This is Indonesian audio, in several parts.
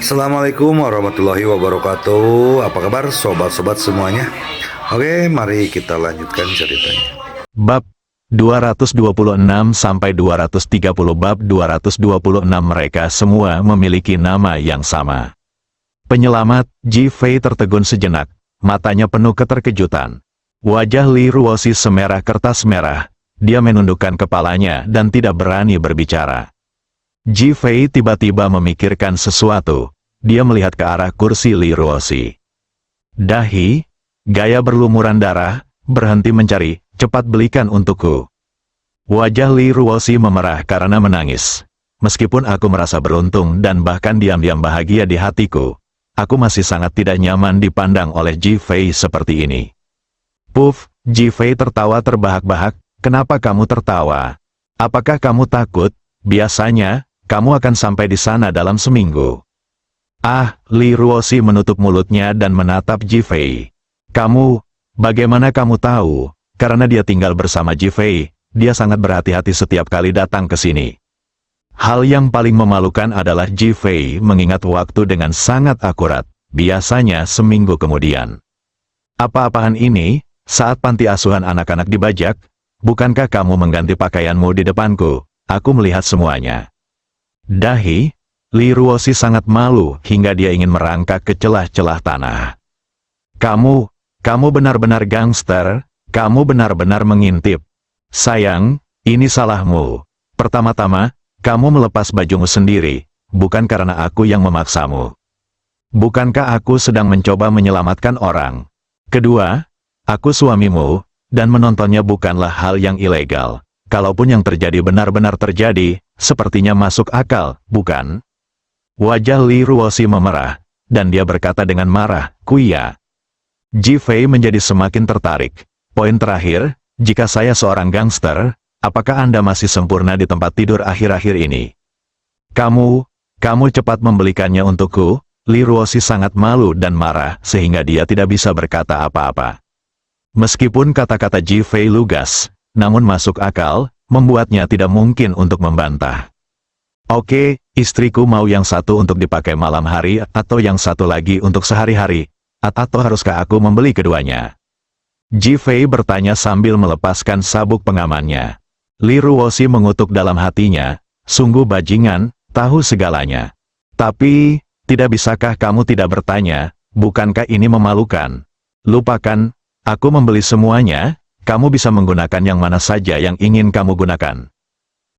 Assalamualaikum warahmatullahi wabarakatuh. Apa kabar sobat-sobat semuanya? Oke, mari kita lanjutkan ceritanya. Bab 226 sampai 230. Bab 226. Mereka semua memiliki nama yang sama. Penyelamat, Ji Fei tertegun sejenak, matanya penuh keterkejutan. Wajah Li Ruosi semerah kertas merah, dia menundukkan kepalanya dan tidak berani berbicara. Ji Fei tiba-tiba memikirkan sesuatu, dia melihat ke arah kursi Li Ruosi. Dahi, gaya berlumuran darah, berhenti mencari, cepat belikan untukku. Wajah Li Ruosi memerah karena menangis. Meskipun aku merasa beruntung dan bahkan diam-diam bahagia di hatiku, aku masih sangat tidak nyaman dipandang oleh Ji Fei seperti ini. Puff, Ji Fei tertawa terbahak-bahak, kenapa kamu tertawa? Apakah kamu takut? Biasanya, kamu akan sampai di sana dalam seminggu. Ah, Li Ruosi menutup mulutnya dan menatap Ji Fei. Bagaimana kamu tahu? Karena dia tinggal bersama Ji Fei, dia sangat berhati-hati setiap kali datang ke sini. Hal yang paling memalukan adalah Ji Fei mengingat waktu dengan sangat akurat, biasanya seminggu kemudian. Apa-apaan ini? Saat panti asuhan anak-anak dibajak, bukankah kamu mengganti pakaianmu di depanku? Aku melihat semuanya. Dahi, Li Ruosi sangat malu hingga dia ingin merangkak ke celah-celah tanah. Kamu benar-benar gangster, kamu benar-benar mengintip. Sayang, ini salahmu. Pertama-tama, kamu melepas bajumu sendiri, bukan karena aku yang memaksamu. Bukankah aku sedang mencoba menyelamatkan orang? Kedua, aku suamimu, dan menontonnya bukanlah hal yang ilegal. Kalaupun yang terjadi benar-benar terjadi, sepertinya masuk akal, bukan? Wajah Li Ruosi memerah, dan dia berkata dengan marah, "Kuya." Ji Fei menjadi semakin tertarik. Poin terakhir, jika saya seorang gangster, apakah Anda masih sempurna di tempat tidur akhir-akhir ini? Kamu cepat membelikannya untukku. Li Ruosi sangat malu dan marah sehingga dia tidak bisa berkata apa-apa. Meskipun kata-kata Ji Fei lugas, namun masuk akal, membuatnya tidak mungkin untuk membantah. Oke, istriku mau yang satu untuk dipakai malam hari atau yang satu lagi untuk sehari-hari, atau haruskah aku membeli keduanya? Ji Fei bertanya sambil melepaskan sabuk pengamannya. Li Ruosi mengutuk dalam hatinya, sungguh bajingan, tahu segalanya. Tapi, tidak bisakah kamu tidak bertanya, bukankah ini memalukan? Lupakan, aku membeli semuanya, kamu bisa menggunakan yang mana saja yang ingin kamu gunakan.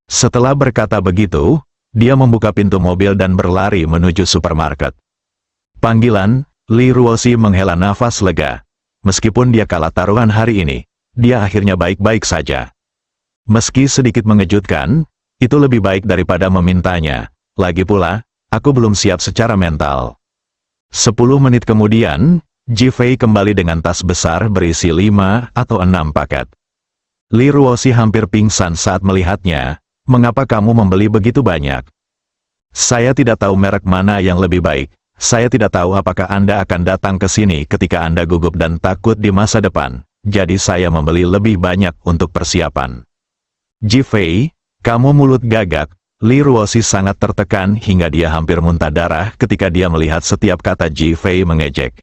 Setelah berkata begitu, dia membuka pintu mobil dan berlari menuju supermarket. Panggilan, Li Ruosi menghela nafas lega. Meskipun dia kalah taruhan hari ini, dia akhirnya baik-baik saja. Meski sedikit mengejutkan, itu lebih baik daripada memintanya. Lagi pula, aku belum siap secara mental. 10 menit kemudian, Ji Fei kembali dengan tas besar berisi 5 atau 6 paket. Li Ruosi hampir pingsan saat melihatnya. Mengapa kamu membeli begitu banyak? Saya tidak tahu merek mana yang lebih baik. Saya tidak tahu apakah Anda akan datang ke sini ketika Anda gugup dan takut di masa depan. Jadi saya membeli lebih banyak untuk persiapan. Ji Fei, kamu mulut gagak. Li Ruosi sangat tertekan hingga dia hampir muntah darah ketika dia melihat setiap kata Ji Fei mengejek.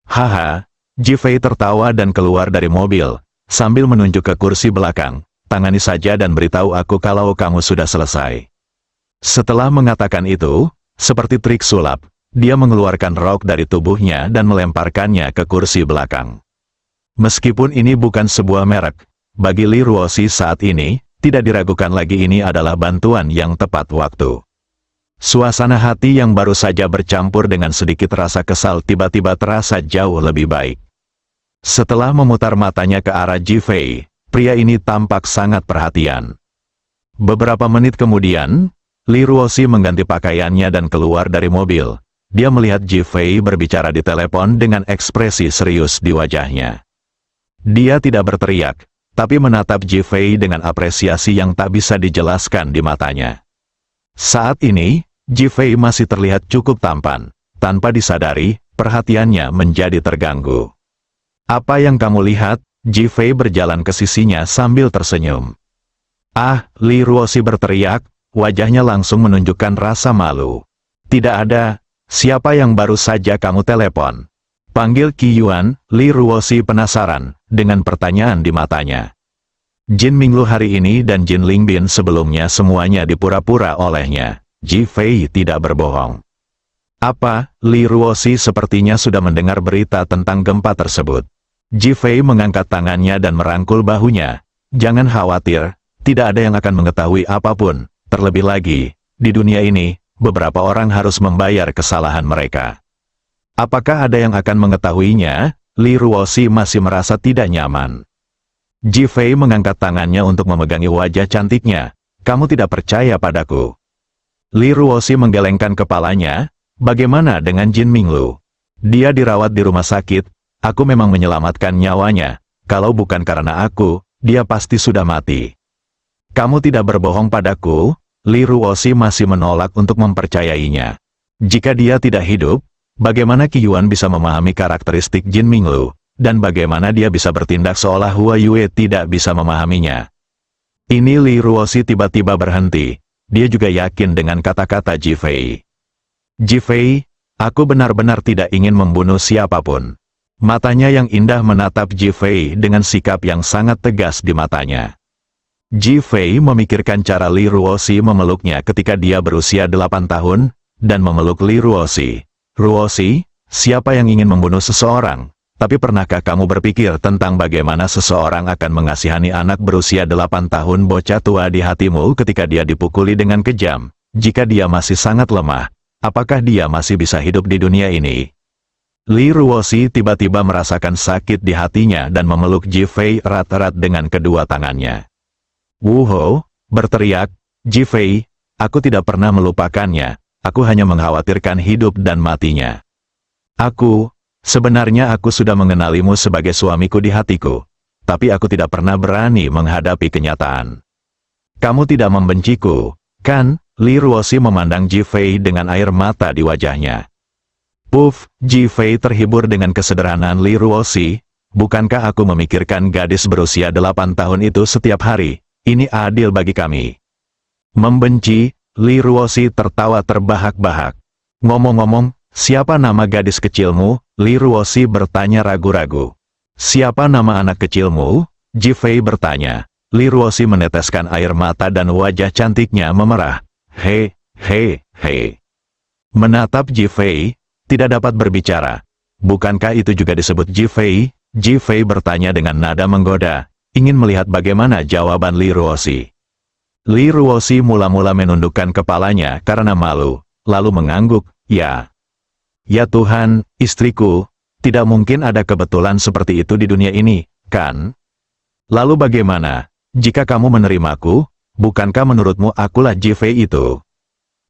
Haha, Ji Fei tertawa dan keluar dari mobil, sambil menunjuk ke kursi belakang. Tangani saja dan beritahu aku kalau kamu sudah selesai. Setelah mengatakan itu, seperti trik sulap, dia mengeluarkan rok dari tubuhnya dan melemparkannya ke kursi belakang. Meskipun ini bukan sebuah merek, bagi Li Ruosi saat ini, tidak diragukan lagi ini adalah bantuan yang tepat waktu. Suasana hati yang baru saja bercampur dengan sedikit rasa kesal tiba-tiba terasa jauh lebih baik. Setelah memutar matanya ke arah Ji Fei, pria ini tampak sangat perhatian. Beberapa menit kemudian, Li Ruosi mengganti pakaiannya dan keluar dari mobil. Dia melihat Ji Fei berbicara di telepon dengan ekspresi serius di wajahnya. Dia tidak berteriak, tapi menatap Ji Fei dengan apresiasi yang tak bisa dijelaskan di matanya. Saat ini, Ji Fei masih terlihat cukup tampan. Tanpa disadari, perhatiannya menjadi terganggu. Apa yang kamu lihat? Ji Fei berjalan ke sisinya sambil tersenyum. Ah, Li Ruosi berteriak, wajahnya langsung menunjukkan rasa malu. Tidak ada, siapa yang baru saja kamu telepon? Panggil Qi Yuan. Li Ruoxi penasaran dengan pertanyaan di matanya. Jin Minglu hari ini dan Jin Lingbin sebelumnya semuanya dipura-pura olehnya. Ji Fei tidak berbohong. Apa? Li Ruoxi sepertinya sudah mendengar berita tentang gempa tersebut. Ji Fei mengangkat tangannya dan merangkul bahunya. Jangan khawatir, tidak ada yang akan mengetahui apapun. Terlebih lagi, di dunia ini, beberapa orang harus membayar kesalahan mereka. Apakah ada yang akan mengetahuinya? Li Ruoxi masih merasa tidak nyaman. Ji Fei mengangkat tangannya untuk memegangi wajah cantiknya. Kamu tidak percaya padaku? Li Ruoxi menggelengkan kepalanya. Bagaimana dengan Jin Minglu? Dia dirawat di rumah sakit. Aku memang menyelamatkan nyawanya. Kalau bukan karena aku, dia pasti sudah mati. Kamu tidak berbohong padaku? Li Ruoxi masih menolak untuk mempercayainya. Jika dia tidak hidup, bagaimana Qi Yuan bisa memahami karakteristik Jin Minglu, dan bagaimana dia bisa bertindak seolah Hua Yue tidak bisa memahaminya? Ini Li Ruoxi tiba-tiba berhenti. Dia juga yakin dengan kata-kata Ji Fei. Ji Fei, aku benar-benar tidak ingin membunuh siapapun. Matanya yang indah menatap Ji Fei dengan sikap yang sangat tegas di matanya. Ji Fei memikirkan cara Li Ruoxi memeluknya ketika dia berusia 8 tahun, dan memeluk Li Ruoxi. Ruoxi, siapa yang ingin membunuh seseorang? Tapi pernahkah kamu berpikir tentang bagaimana seseorang akan mengasihani anak berusia 8 tahun bocah tua di hatimu ketika dia dipukuli dengan kejam? Jika dia masih sangat lemah, apakah dia masih bisa hidup di dunia ini? Li Ruoxi tiba-tiba merasakan sakit di hatinya dan memeluk Ji Fei erat-erat dengan kedua tangannya. Wu Hou berteriak, Ji Fei, aku tidak pernah melupakannya, aku hanya mengkhawatirkan hidup dan matinya. Sebenarnya aku sudah mengenalimu sebagai suamiku di hatiku, tapi aku tidak pernah berani menghadapi kenyataan. Kamu tidak membenciku, kan? Li Ruoxi memandang Ji Fei dengan air mata di wajahnya. Puff, Ji Fei terhibur dengan kesederhanaan Li Ruoxi. Bukankah aku memikirkan gadis berusia 8 tahun itu setiap hari? Ini adil bagi kami. Membenci, Li Ruoxi tertawa terbahak-bahak. Ngomong-ngomong, siapa nama gadis kecilmu? Li Ruoxi bertanya ragu-ragu. Siapa nama anak kecilmu? Ji Fei bertanya. Li Ruoxi meneteskan air mata dan wajah cantiknya memerah. He. Menatap Ji Fei, tidak dapat berbicara. Bukankah itu juga disebut Ji Fei? Ji Fei bertanya dengan nada menggoda, ingin melihat bagaimana jawaban Li Ruoxi. Li Ruoxi mula-mula menundukkan kepalanya karena malu, lalu mengangguk, ya. Ya Tuhan, istriku, tidak mungkin ada kebetulan seperti itu di dunia ini, kan? Lalu bagaimana, jika kamu menerimaku, bukankah menurutmu akulah Ji Fei itu?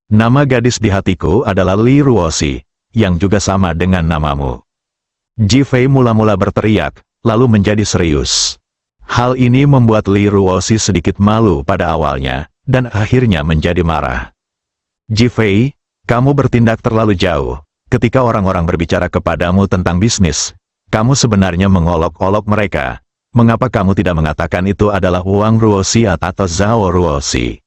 Nama gadis di hatiku adalah Li Ruoxi, yang juga sama dengan namamu. Ji Fei mula-mula berteriak, lalu menjadi serius. Hal ini membuat Li Ruoxi sedikit malu pada awalnya, dan akhirnya menjadi marah. Ji Fei, kamu bertindak terlalu jauh. Ketika orang-orang berbicara kepadamu tentang bisnis, kamu sebenarnya mengolok-olok mereka. Mengapa kamu tidak mengatakan itu adalah Wang Ruoxi atau Zhao Ruoxi?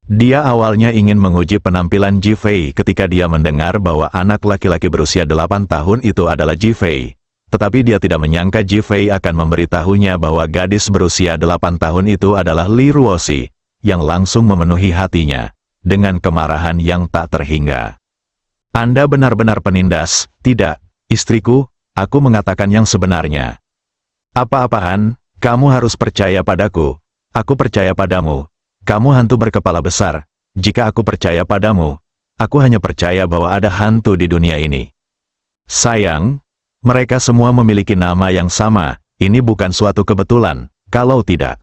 Dia awalnya ingin menguji penampilan Ji Fei ketika dia mendengar bahwa anak laki-laki berusia 8 tahun itu adalah Ji Fei. Tetapi dia tidak menyangka Ji Fei akan memberitahunya bahwa gadis berusia 8 tahun itu adalah Li Ruoxi, yang langsung memenuhi hatinya, dengan kemarahan yang tak terhingga. Anda benar-benar penindas, tidak, istriku, aku mengatakan yang sebenarnya. Apa-apaan, kamu harus percaya padaku, aku percaya padamu. Kamu hantu berkepala besar, jika aku percaya padamu, aku hanya percaya bahwa ada hantu di dunia ini. Sayang, mereka semua memiliki nama yang sama, ini bukan suatu kebetulan, kalau tidak.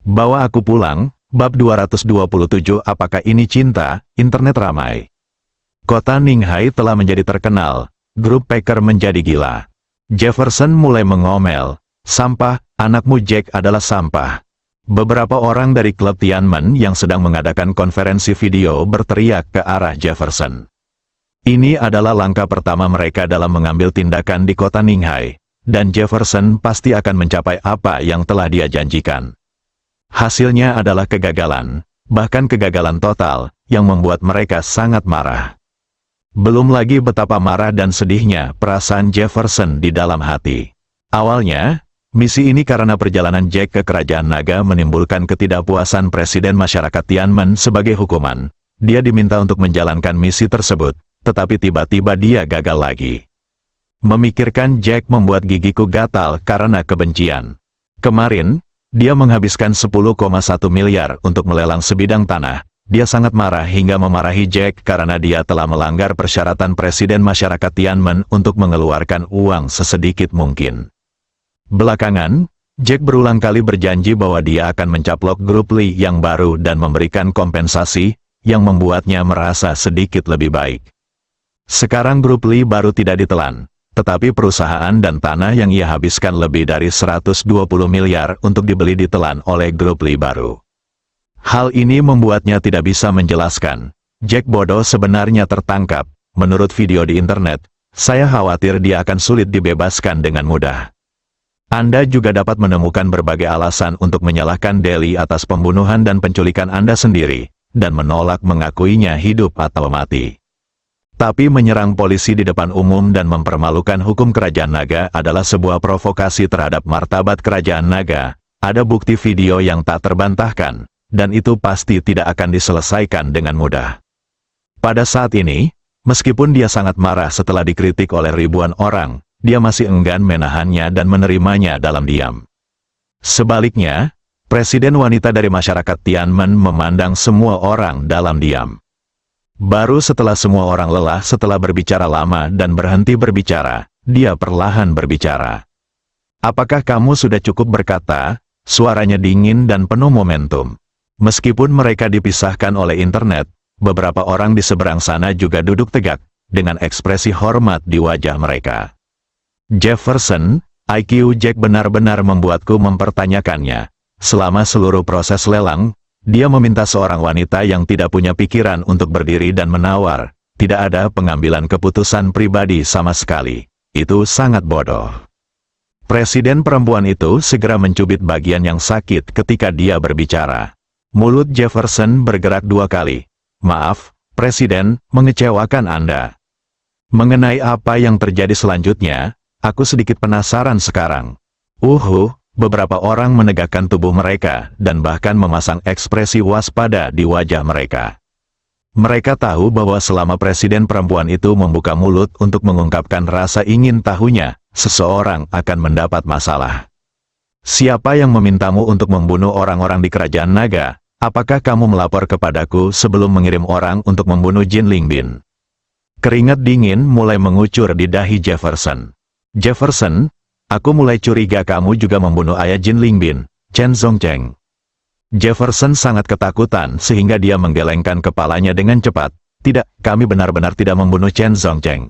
Bawa aku pulang, bab 227 apakah ini cinta, internet ramai. Kota Ninghai telah menjadi terkenal, grup Packer menjadi gila. Jefferson mulai mengomel, sampah, anakmu Jack adalah sampah. Beberapa orang dari klub Tianmen yang sedang mengadakan konferensi video berteriak ke arah Jefferson. Ini adalah langkah pertama mereka dalam mengambil tindakan di kota Ninghai, dan Jefferson pasti akan mencapai apa yang telah dia janjikan. Hasilnya adalah kegagalan, bahkan kegagalan total, yang membuat mereka sangat marah. Belum lagi betapa marah dan sedihnya perasaan Jefferson di dalam hati. Awalnya, misi ini karena perjalanan Jack ke Kerajaan Naga menimbulkan ketidakpuasan Presiden Masyarakat Tianmen sebagai hukuman. Dia diminta untuk menjalankan misi tersebut, tetapi tiba-tiba dia gagal lagi. Memikirkan Jack membuat gigiku gatal karena kebencian. Kemarin, dia menghabiskan 10,1 miliar untuk melelang sebidang tanah. Dia sangat marah hingga memarahi Jack karena dia telah melanggar persyaratan Presiden Masyarakat Tianmen untuk mengeluarkan uang sesedikit mungkin. Belakangan, Jack berulang kali berjanji bahwa dia akan mencaplok grup Lee yang baru dan memberikan kompensasi, yang membuatnya merasa sedikit lebih baik. Sekarang grup Lee baru tidak ditelan, tetapi perusahaan dan tanah yang ia habiskan lebih dari 120 miliar untuk dibeli ditelan oleh grup Lee baru. Hal ini membuatnya tidak bisa menjelaskan. Jack bodoh sebenarnya tertangkap. Menurut video di internet, saya khawatir dia akan sulit dibebaskan dengan mudah. Anda juga dapat menemukan berbagai alasan untuk menyalahkan Deli atas pembunuhan dan penculikan Anda sendiri, dan menolak mengakuinya hidup atau mati. Tapi menyerang polisi di depan umum dan mempermalukan hukum Kerajaan Naga adalah sebuah provokasi terhadap martabat Kerajaan Naga. Ada bukti video yang tak terbantahkan, dan itu pasti tidak akan diselesaikan dengan mudah. Pada saat ini, meskipun dia sangat marah setelah dikritik oleh ribuan orang, dia masih enggan menahannya dan menerimanya dalam diam. Sebaliknya, Presiden wanita dari masyarakat Tianmen memandang semua orang dalam diam. Baru setelah semua orang lelah setelah berbicara lama dan berhenti berbicara, dia perlahan berbicara. Apakah kamu sudah cukup berkata? Suaranya dingin dan penuh momentum. Meskipun mereka dipisahkan oleh internet, beberapa orang di seberang sana juga duduk tegak, dengan ekspresi hormat di wajah mereka. Jefferson, IQ Jack benar-benar membuatku mempertanyakannya. Selama seluruh proses lelang, dia meminta seorang wanita yang tidak punya pikiran untuk berdiri dan menawar. Tidak ada pengambilan keputusan pribadi sama sekali. Itu sangat bodoh. Presiden perempuan itu segera mencubit bagian yang sakit ketika dia berbicara. Mulut Jefferson bergerak 2 kali. Maaf, Presiden, mengecewakan Anda. Mengenai apa yang terjadi selanjutnya, aku sedikit penasaran sekarang. Beberapa orang menegakkan tubuh mereka dan bahkan memasang ekspresi waspada di wajah mereka. Mereka tahu bahwa selama presiden perempuan itu membuka mulut untuk mengungkapkan rasa ingin tahunya, seseorang akan mendapat masalah. Siapa yang memintamu untuk membunuh orang-orang di Kerajaan Naga? Apakah kamu melapor kepadaku sebelum mengirim orang untuk membunuh Jin Lingbin? Keringat dingin mulai mengucur di dahi Jefferson. Jefferson, aku mulai curiga kamu juga membunuh ayah Jin Lingbin, Chen Zongcheng. Jefferson sangat ketakutan sehingga dia menggelengkan kepalanya dengan cepat. Tidak, kami benar-benar tidak membunuh Chen Zongcheng.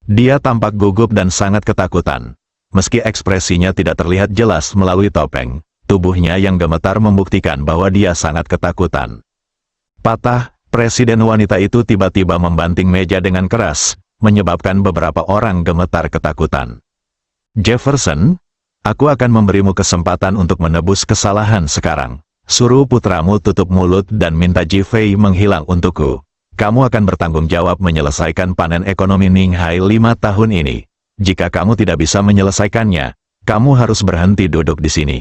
Dia tampak gugup dan sangat ketakutan. Meski ekspresinya tidak terlihat jelas melalui topeng, tubuhnya yang gemetar membuktikan bahwa dia sangat ketakutan. Patah, presiden wanita itu tiba-tiba membanting meja dengan keras, menyebabkan beberapa orang gemetar ketakutan. Jefferson, aku akan memberimu kesempatan untuk menebus kesalahan sekarang. Suruh putramu tutup mulut dan minta Ji Fei menghilang untukku. Kamu akan bertanggung jawab menyelesaikan panen ekonomi Ninghai 5 tahun ini. Jika kamu tidak bisa menyelesaikannya, kamu harus berhenti duduk di sini.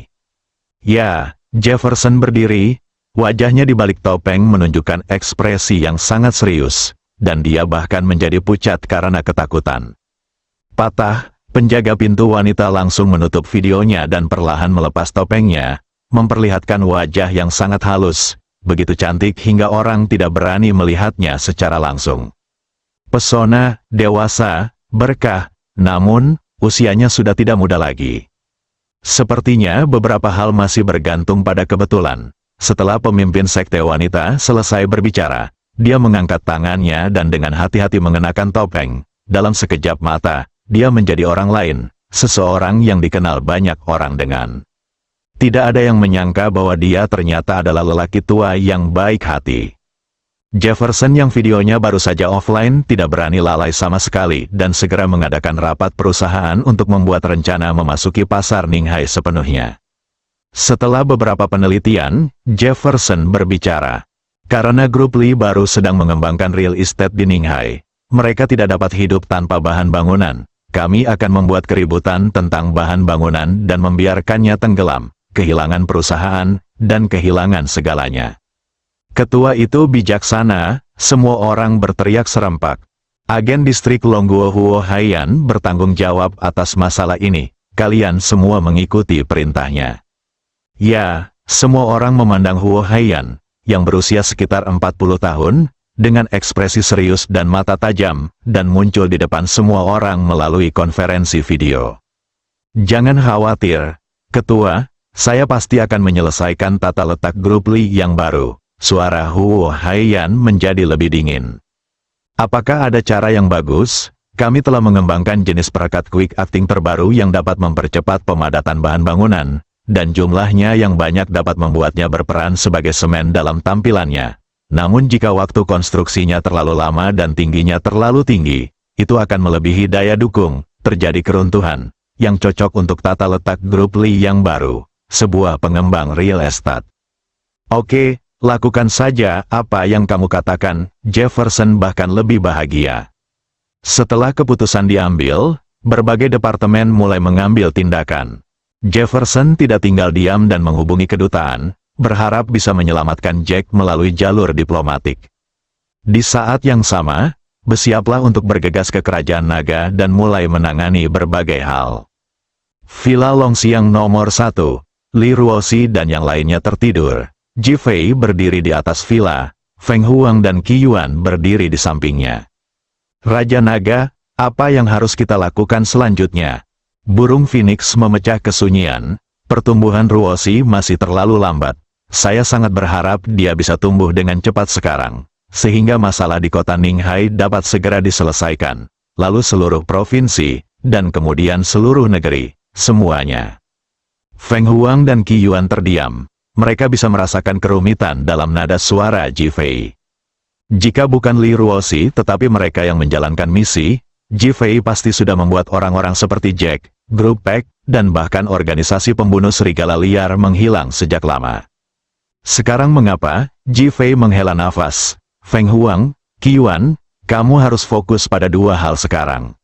Ya, Jefferson berdiri, wajahnya di balik topeng menunjukkan ekspresi yang sangat serius, dan dia bahkan menjadi pucat karena ketakutan. Patah, penjaga pintu wanita langsung menutup videonya dan perlahan melepas topengnya, memperlihatkan wajah yang sangat halus, begitu cantik hingga orang tidak berani melihatnya secara langsung. Pesona, dewasa, berkah, namun, usianya sudah tidak muda lagi. Sepertinya beberapa hal masih bergantung pada kebetulan. Setelah pemimpin sekte wanita selesai berbicara, dia mengangkat tangannya dan dengan hati-hati mengenakan topeng. Dalam sekejap mata, dia menjadi orang lain, seseorang yang dikenal banyak orang dengan. Tidak ada yang menyangka bahwa dia ternyata adalah lelaki tua yang baik hati. Jefferson yang videonya baru saja offline tidak berani lalai sama sekali dan segera mengadakan rapat perusahaan untuk membuat rencana memasuki pasar Ninghai sepenuhnya. Setelah beberapa penelitian, Jefferson berbicara. Karena grup Lee baru sedang mengembangkan real estate di Ninghai, mereka tidak dapat hidup tanpa bahan bangunan. Kami akan membuat keributan tentang bahan bangunan dan membiarkannya tenggelam, kehilangan perusahaan, dan kehilangan segalanya. Ketua itu bijaksana, semua orang berteriak serempak. Agen distrik Longguo Huo Haiyan bertanggung jawab atas masalah ini. Kalian semua mengikuti perintahnya. Ya, semua orang memandang Huo Haiyan, yang berusia sekitar 40 tahun, dengan ekspresi serius dan mata tajam, dan muncul di depan semua orang melalui konferensi video. Jangan khawatir, Ketua, saya pasti akan menyelesaikan tata letak grup Li yang baru. Suara Huo Haiyan menjadi lebih dingin. Apakah ada cara yang bagus? Kami telah mengembangkan jenis perangkat quick acting terbaru yang dapat mempercepat pemadatan bahan bangunan, dan jumlahnya yang banyak dapat membuatnya berperan sebagai semen dalam tampilannya. Namun jika waktu konstruksinya terlalu lama dan tingginya terlalu tinggi, itu akan melebihi daya dukung, terjadi keruntuhan, yang cocok untuk tata letak grup Li yang baru, sebuah pengembang real estate. Oke, lakukan saja apa yang kamu katakan, Jefferson bahkan lebih bahagia. Setelah keputusan diambil, berbagai departemen mulai mengambil tindakan. Jefferson tidak tinggal diam dan menghubungi kedutaan, berharap bisa menyelamatkan Jack melalui jalur diplomatik. Di saat yang sama, bersiaplah untuk bergegas ke Kerajaan Naga dan mulai menangani berbagai hal. Villa Longxiang nomor 1, Li Ruoxi dan yang lainnya tertidur. Ji Fei berdiri di atas villa, Feng Huang dan Qi Yuan berdiri di sampingnya. Raja Naga, apa yang harus kita lakukan selanjutnya? Burung Phoenix memecah kesunyian. Pertumbuhan Ruoxi masih terlalu lambat. Saya sangat berharap dia bisa tumbuh dengan cepat sekarang, sehingga masalah di kota Ninghai dapat segera diselesaikan. Lalu seluruh provinsi, dan kemudian seluruh negeri, semuanya. Feng Huang dan Qi Yuan terdiam. Mereka bisa merasakan kerumitan dalam nada suara Ji Fei. Jika bukan Li Ruoxi tetapi mereka yang menjalankan misi, Ji Fei pasti sudah membuat orang-orang seperti Jack, Grup Pack, dan bahkan organisasi pembunuh serigala liar menghilang sejak lama. Sekarang mengapa? Ji Fei menghela nafas. Feng Huang, Qi Yuan, kamu harus fokus pada dua hal sekarang.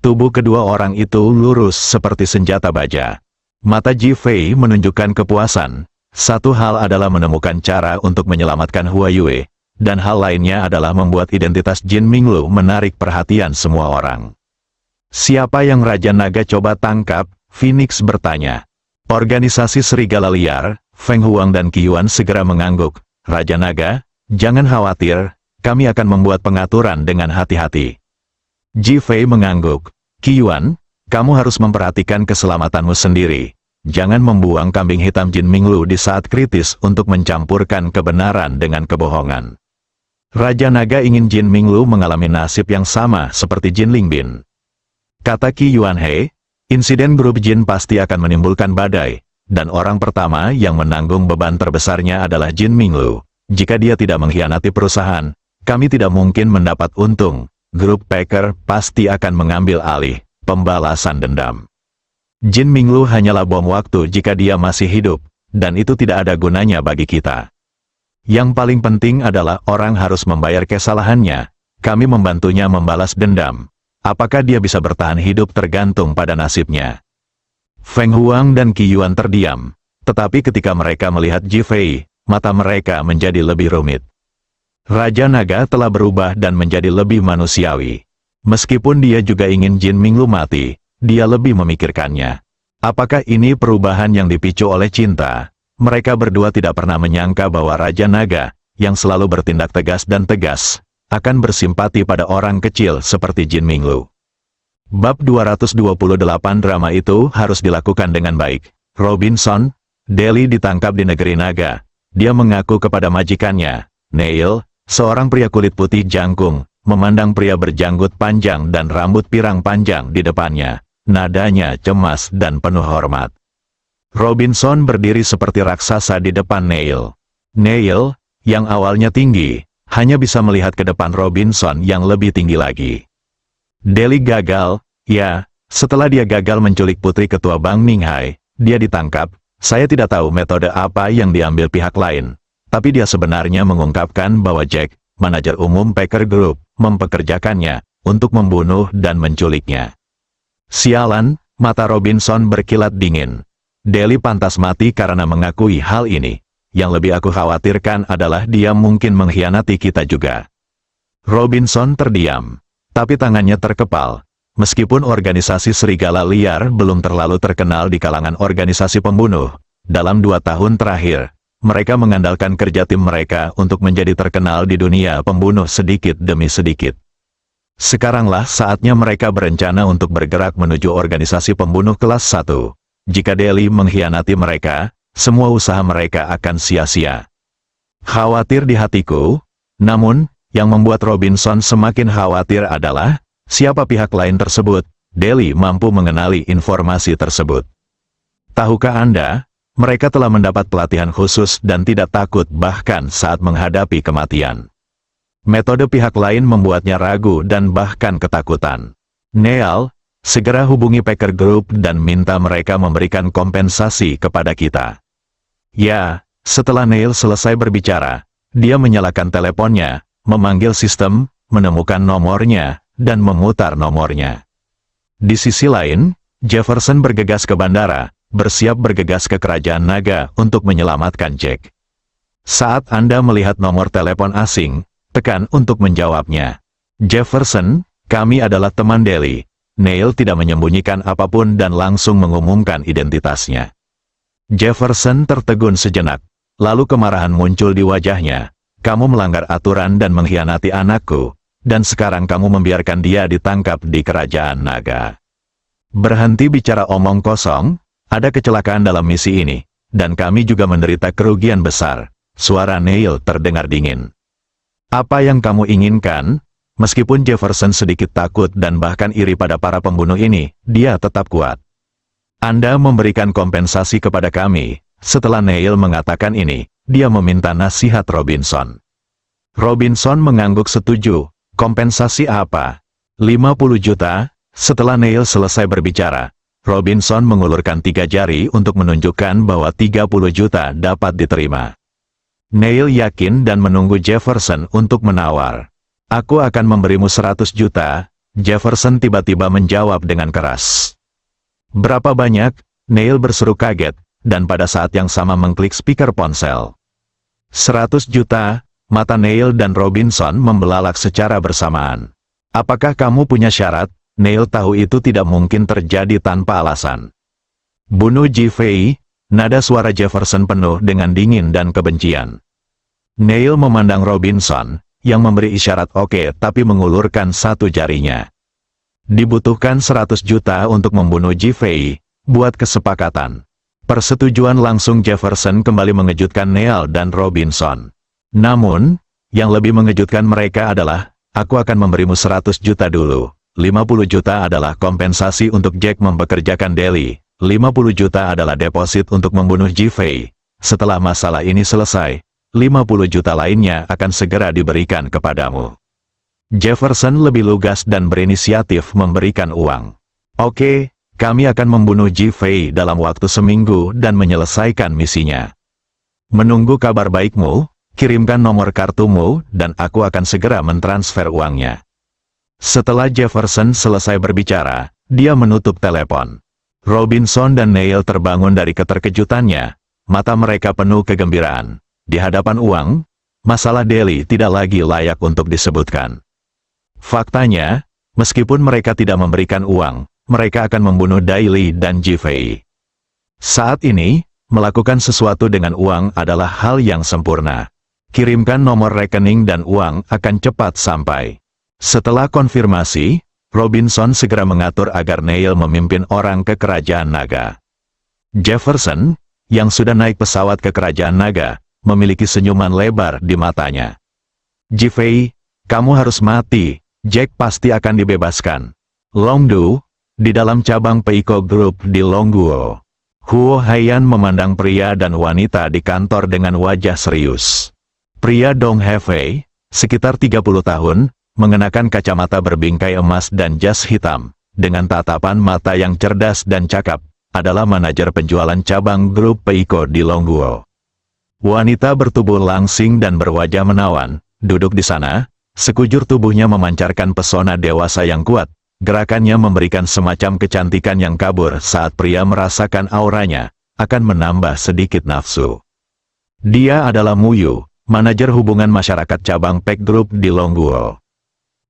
Tubuh kedua orang itu lurus seperti senjata baja. Mata Ji Fei menunjukkan kepuasan. Satu hal adalah menemukan cara untuk menyelamatkan Hua Yue, dan hal lainnya adalah membuat identitas Jin Minglu menarik perhatian semua orang. Siapa yang Raja Naga coba tangkap? Phoenix bertanya. Organisasi serigala liar, Feng Huang dan Qi Yuan segera mengangguk. Raja Naga, jangan khawatir, kami akan membuat pengaturan dengan hati-hati. Ji Fei mengangguk. Qi Yuan, kamu harus memperhatikan keselamatanmu sendiri. Jangan membuang kambing hitam Jin Minglu di saat kritis untuk mencampurkan kebenaran dengan kebohongan. Raja Naga ingin Jin Minglu mengalami nasib yang sama seperti Jin Lingbin. Kata Qi Yuanhei, insiden grup Jin pasti akan menimbulkan badai, dan orang pertama yang menanggung beban terbesarnya adalah Jin Minglu. Jika dia tidak mengkhianati perusahaan, kami tidak mungkin mendapat untung. Grup Packer pasti akan mengambil alih, pembalasan dendam. Jin Minglu hanyalah bom waktu jika dia masih hidup, dan itu tidak ada gunanya bagi kita. Yang paling penting adalah orang harus membayar kesalahannya. Kami membantunya membalas dendam. Apakah dia bisa bertahan hidup tergantung pada nasibnya. Feng Huang dan Qi Yuan terdiam, tetapi ketika mereka melihat Ji Fei, mata mereka menjadi lebih rumit. Raja Naga telah berubah dan menjadi lebih manusiawi. Meskipun dia juga ingin Jin Minglu mati, dia lebih memikirkannya. Apakah ini perubahan yang dipicu oleh cinta? Mereka berdua tidak pernah menyangka bahwa Raja Naga, yang selalu bertindak tegas dan tegas, akan bersimpati pada orang kecil seperti Jin Minglu. Bab 228 drama itu harus dilakukan dengan baik. Robinson, Deli ditangkap di negeri naga. Dia mengaku kepada majikannya, Neil, seorang pria kulit putih jangkung, memandang pria berjanggut panjang dan rambut pirang panjang di depannya. Nadanya cemas dan penuh hormat. Robinson berdiri seperti raksasa di depan Neil. Neil, yang awalnya tinggi, hanya bisa melihat ke depan Robinson yang lebih tinggi lagi. Deli gagal, ya, setelah dia gagal menculik putri ketua Bank Ninghai, dia ditangkap. Saya tidak tahu metode apa yang diambil pihak lain, tapi dia sebenarnya mengungkapkan bahwa Jack, manajer umum Packer Group, mempekerjakannya untuk membunuh dan menculiknya. Sialan, mata Robinson berkilat dingin. Deli pantas mati karena mengakui hal ini. Yang lebih aku khawatirkan adalah dia mungkin mengkhianati kita juga. Robinson terdiam, tapi tangannya terkepal. Meskipun organisasi Serigala Liar belum terlalu terkenal di kalangan organisasi pembunuh, dalam 2 tahun terakhir, mereka mengandalkan kerja tim mereka untuk menjadi terkenal di dunia pembunuh sedikit demi sedikit. Sekaranglah saatnya mereka berencana untuk bergerak menuju organisasi pembunuh kelas 1. Jika Deli mengkhianati mereka, semua usaha mereka akan sia-sia. Khawatir di hatiku, namun, yang membuat Robinson semakin khawatir adalah, siapa pihak lain tersebut. Deli mampu mengenali informasi tersebut. Tahukah Anda, mereka telah mendapat pelatihan khusus dan tidak takut bahkan saat menghadapi kematian. Metode pihak lain membuatnya ragu dan bahkan ketakutan. Neil, segera hubungi Packer Group dan minta mereka memberikan kompensasi kepada kita. Ya, setelah Neil selesai berbicara, dia menyalakan teleponnya, memanggil sistem, menemukan nomornya, dan memutar nomornya. Di sisi lain, Jefferson bergegas ke bandara, bersiap bergegas ke Kerajaan Naga untuk menyelamatkan Jack. Saat Anda melihat nomor telepon asing, tekan untuk menjawabnya. Jefferson, kami adalah teman Deli. Neil tidak menyembunyikan apapun dan langsung mengumumkan identitasnya. Jefferson tertegun sejenak, lalu kemarahan muncul di wajahnya. Kamu melanggar aturan dan mengkhianati anakku, dan sekarang kamu membiarkan dia ditangkap di Kerajaan Naga. Berhenti bicara omong kosong, ada kecelakaan dalam misi ini, dan kami juga menderita kerugian besar. Suara Neil terdengar dingin. Apa yang kamu inginkan? Meskipun Jefferson sedikit takut dan bahkan iri pada para pembunuh ini, dia tetap kuat. Anda memberikan kompensasi kepada kami. Setelah Neil mengatakan ini, dia meminta nasihat Robinson. Robinson mengangguk setuju. Kompensasi apa? 50 juta? Setelah Neil selesai berbicara, Robinson mengulurkan 3 jari untuk menunjukkan bahwa 30 juta dapat diterima. Neil yakin dan menunggu Jefferson untuk menawar. Aku akan memberimu 100 juta, Jefferson tiba-tiba menjawab dengan keras. Berapa banyak? Neil berseru kaget, dan pada saat yang sama mengklik speaker ponsel. 100 juta, mata Neil dan Robinson membelalak secara bersamaan. Apakah kamu punya syarat? Neil tahu itu tidak mungkin terjadi tanpa alasan. Bunuh Jeffrey. Nada suara Jefferson penuh dengan dingin dan kebencian. Neil memandang Robinson, yang memberi isyarat oke tapi mengulurkan 1 jarinya. Dibutuhkan 100 juta untuk membunuh Jeffrey, buat kesepakatan. Persetujuan langsung Jefferson kembali mengejutkan Neil dan Robinson. Namun, yang lebih mengejutkan mereka adalah, aku akan memberimu 100 juta dulu. 50 juta adalah kompensasi untuk Jack mempekerjakan Deli. 50 juta adalah deposit untuk membunuh Jeffrey. Setelah masalah ini selesai, 50 juta lainnya akan segera diberikan kepadamu. Jefferson lebih lugas dan berinisiatif memberikan uang. Oke, kami akan membunuh Jeffrey dalam waktu seminggu dan menyelesaikan misinya. Menunggu kabar baikmu, kirimkan nomor kartumu dan aku akan segera mentransfer uangnya. Setelah Jefferson selesai berbicara, dia menutup telepon. Robinson dan Neil terbangun dari keterkejutannya, mata mereka penuh kegembiraan. Di hadapan uang, masalah Deli tidak lagi layak untuk disebutkan. Faktanya, meskipun mereka tidak memberikan uang, mereka akan membunuh Daily dan Jeffrey. Saat ini, melakukan sesuatu dengan uang adalah hal yang sempurna. Kirimkan nomor rekening dan uang akan cepat sampai. Setelah konfirmasi, Robinson segera mengatur agar Neil memimpin orang ke Kerajaan Naga. Jefferson, yang sudah naik pesawat ke Kerajaan Naga, memiliki senyuman lebar di matanya. Jeffrey, kamu harus mati, Jack pasti akan dibebaskan. Longdu, di dalam cabang Peiko Group di Longguo. Huo Haiyan memandang pria dan wanita di kantor dengan wajah serius. Pria Dong Hefei, sekitar 30 tahun, mengenakan kacamata berbingkai emas dan jas hitam, dengan tatapan mata yang cerdas dan cakap, adalah manajer penjualan cabang grup Peiko di Longguo. Wanita bertubuh langsing dan berwajah menawan, duduk di sana, Sekujur tubuhnya memancarkan pesona dewasa yang kuat. Gerakannya memberikan semacam kecantikan yang kabur saat pria merasakan auranya, akan menambah sedikit nafsu. Dia adalah Muyu, manajer hubungan masyarakat cabang Pack Group di Longguo.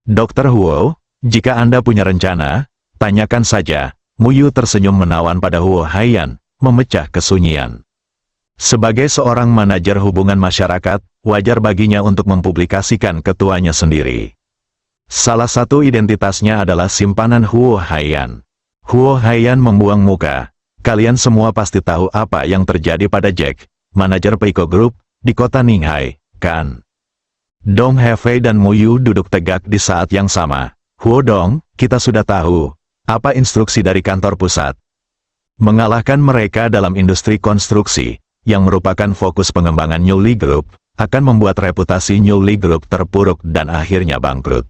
Dr. Huo, jika Anda punya rencana, tanyakan saja. Muyu tersenyum menawan pada Huo Haiyan, memecah kesunyian. Sebagai seorang manajer hubungan masyarakat, wajar baginya untuk mempublikasikan ketuanya sendiri. Salah satu identitasnya adalah simpanan Huo Haiyan. Huo Haiyan membuang muka. Kalian semua pasti tahu apa yang terjadi pada Jack, manajer Peiko Group, di kota Ninghai, kan? Dong Hefei dan Muyu duduk tegak di saat yang sama. Huo Dong, kita sudah tahu. Apa instruksi dari kantor pusat? Mengalahkan mereka dalam industri konstruksi, yang merupakan fokus pengembangan New Lee Group, akan membuat reputasi New Lee Group terpuruk dan akhirnya bangkrut.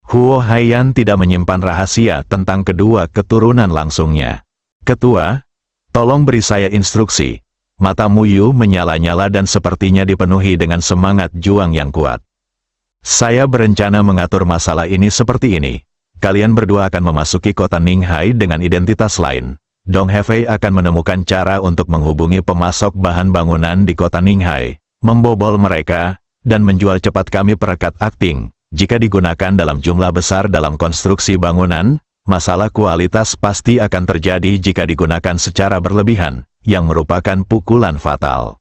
Huo Haiyan tidak menyimpan rahasia tentang kedua keturunan langsungnya. Ketua, tolong beri saya instruksi. Mata Muyu menyala-nyala dan sepertinya dipenuhi dengan semangat juang yang kuat. Saya berencana mengatur masalah ini seperti ini. Kalian berdua akan memasuki kota Ninghai dengan identitas lain. Dong Hefei akan menemukan cara untuk menghubungi pemasok bahan bangunan di kota Ninghai, membobol mereka, dan menjual cepat kami perekat akting. Jika digunakan dalam jumlah besar dalam konstruksi bangunan, masalah kualitas pasti akan terjadi jika digunakan secara berlebihan, yang merupakan pukulan fatal.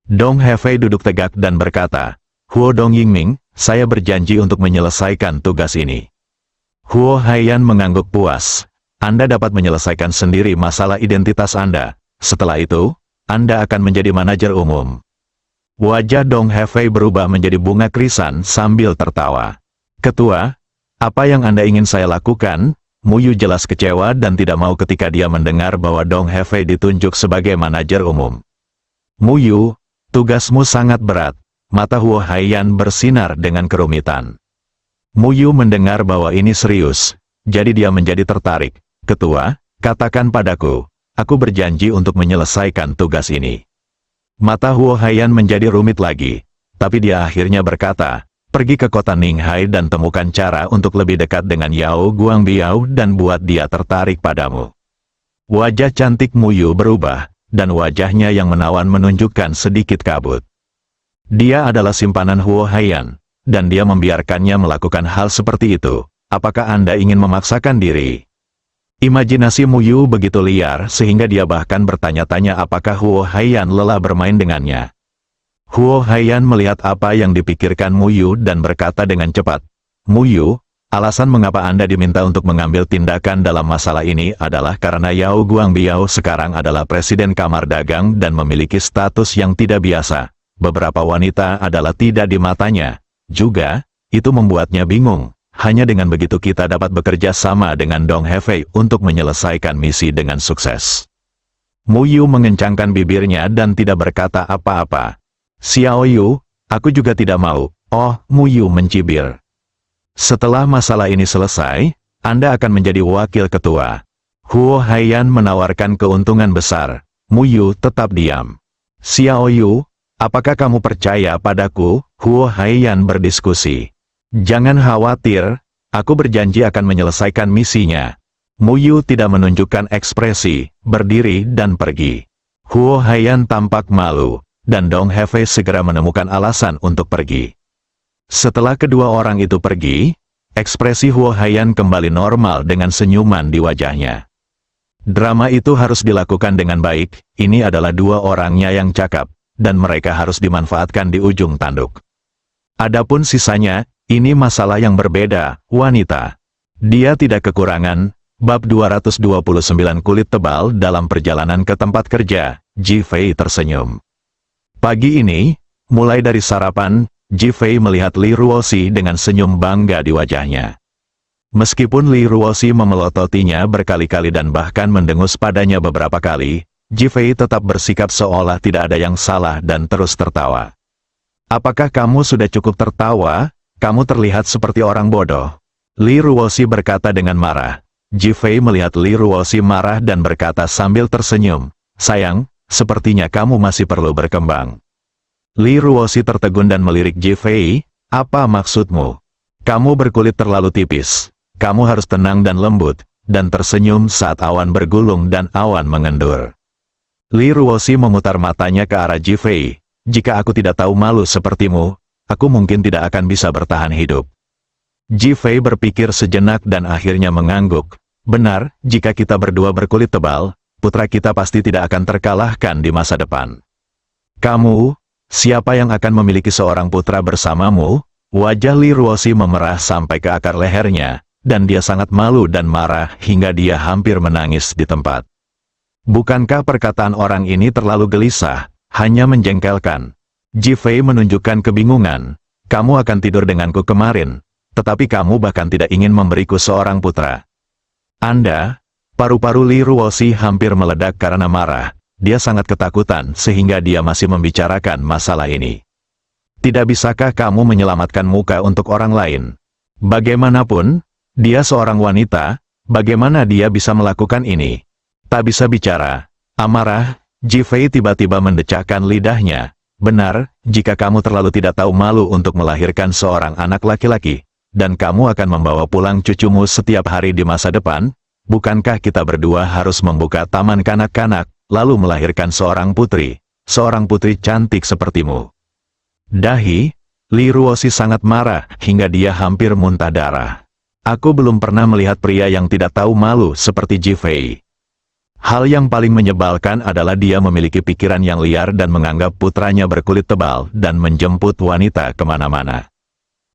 Dong Hefei duduk tegak dan berkata, Huo Dong Yingming, saya berjanji untuk menyelesaikan tugas ini. Huo Haiyan mengangguk puas. Anda dapat menyelesaikan sendiri masalah identitas Anda. Setelah itu, Anda akan menjadi manajer umum. Wajah Dong Hefei berubah menjadi bunga krisan sambil tertawa. Ketua, apa yang Anda ingin saya lakukan? Muyu jelas kecewa dan tidak mau ketika dia mendengar bahwa Dong Hefei ditunjuk sebagai manajer umum. Muyu, tugasmu sangat berat. Mata Huo Haiyan bersinar dengan kerumitan. Muyu mendengar bahwa ini serius, jadi dia menjadi tertarik. Ketua, katakan padaku, aku berjanji untuk menyelesaikan tugas ini. Mata Huo Haiyan menjadi rumit lagi, tapi dia akhirnya berkata, pergi ke kota Ninghai dan temukan cara untuk lebih dekat dengan Yao Guangbiao dan buat dia tertarik padamu. Wajah cantik Muyu berubah, dan wajahnya yang menawan menunjukkan sedikit kabut. Dia adalah simpanan Huo Haiyan, dan dia membiarkannya melakukan hal seperti itu. Apakah Anda ingin memaksakan diri? Imajinasi Muyu begitu liar sehingga dia bahkan bertanya-tanya apakah Huo Haiyan lelah bermain dengannya. Huo Haiyan melihat apa yang dipikirkan Muyu dan berkata dengan cepat, Muyu, alasan mengapa Anda diminta untuk mengambil tindakan dalam masalah ini adalah karena Yao Guangbiao sekarang adalah Presiden Kamar Dagang dan memiliki status yang tidak biasa. Beberapa wanita adalah tidak di matanya. Juga, itu membuatnya bingung. Hanya dengan begitu kita dapat bekerja sama dengan Dong Hefei untuk menyelesaikan misi dengan sukses. Muyu mengencangkan bibirnya dan tidak berkata apa-apa. Xiao Yu, aku juga tidak mau. Oh, Muyu mencibir. Setelah masalah ini selesai, Anda akan menjadi wakil ketua. Huo Haiyan menawarkan keuntungan besar. Muyu tetap diam. Xiao Yu, apakah kamu percaya padaku? Huo Haiyan berdiskusi. Jangan khawatir, aku berjanji akan menyelesaikan misinya. Muyu tidak menunjukkan ekspresi, berdiri dan pergi. Huo Haiyan tampak malu, dan Dong Hefei segera menemukan alasan untuk pergi. Setelah kedua orang itu pergi, ekspresi Huo Haiyan kembali normal dengan senyuman di wajahnya. Drama itu harus dilakukan dengan baik, ini adalah dua orangnya yang cakap, dan mereka harus dimanfaatkan di ujung tanduk. Adapun sisanya, ini masalah yang berbeda, wanita. Dia tidak kekurangan, bab 229 kulit tebal dalam perjalanan ke tempat kerja, Ji Fei tersenyum. Pagi ini, mulai dari sarapan, Ji Fei melihat Li Ruoxi dengan senyum bangga di wajahnya. Meskipun Li Ruoxi memelototinya berkali-kali dan bahkan mendengus padanya beberapa kali, Ji Fei tetap bersikap seolah tidak ada yang salah dan terus tertawa. Apakah kamu sudah cukup tertawa? Kamu terlihat seperti orang bodoh. Li Ruoxi berkata dengan marah. Ji Fei melihat Li Ruoxi marah dan berkata sambil tersenyum, sayang, sepertinya kamu masih perlu berkembang. Li Ruoxi tertegun dan melirik Ji Fei, Apa maksudmu? Kamu berkulit terlalu tipis. Kamu harus tenang dan lembut, dan tersenyum saat awan bergulung dan awan mengendur. Li Ruoxi memutar matanya ke arah Ji Fei. Jika aku tidak tahu malu sepertimu, aku mungkin tidak akan bisa bertahan hidup. Ji Fei berpikir sejenak dan akhirnya mengangguk. Benar, jika kita berdua berkulit tebal, putra kita pasti tidak akan terkalahkan di masa depan. Kamu, siapa yang akan memiliki seorang putra bersamamu? Wajah Li Ruoxi memerah sampai ke akar lehernya, dan dia sangat malu dan marah hingga dia hampir menangis di tempat. Bukankah perkataan orang ini terlalu gelisah, hanya menjengkelkan? Ji Fei menunjukkan kebingungan. Kamu akan tidur denganku kemarin, tetapi kamu bahkan tidak ingin memberiku seorang putra. Anda, paru-paru Li Ruoxi hampir meledak karena marah. Dia sangat ketakutan sehingga dia masih membicarakan masalah ini. Tidak bisakah kamu menyelamatkan muka untuk orang lain? Bagaimanapun, dia seorang wanita, bagaimana dia bisa melakukan ini? Tak bisa bicara. Amarah, Ji Fei tiba-tiba mendecakkan lidahnya. Benar, jika kamu terlalu tidak tahu malu untuk melahirkan seorang anak laki-laki, dan kamu akan membawa pulang cucumu setiap hari di masa depan, bukankah kita berdua harus membuka taman kanak-kanak, lalu melahirkan seorang putri cantik sepertimu? Dahi, Li Ruoxi sangat marah hingga dia hampir muntah darah. Aku belum pernah melihat pria yang tidak tahu malu seperti Ji Fei. Hal yang paling menyebalkan adalah dia memiliki pikiran yang liar dan menganggap putranya berkulit tebal dan menjemput wanita kemana-mana.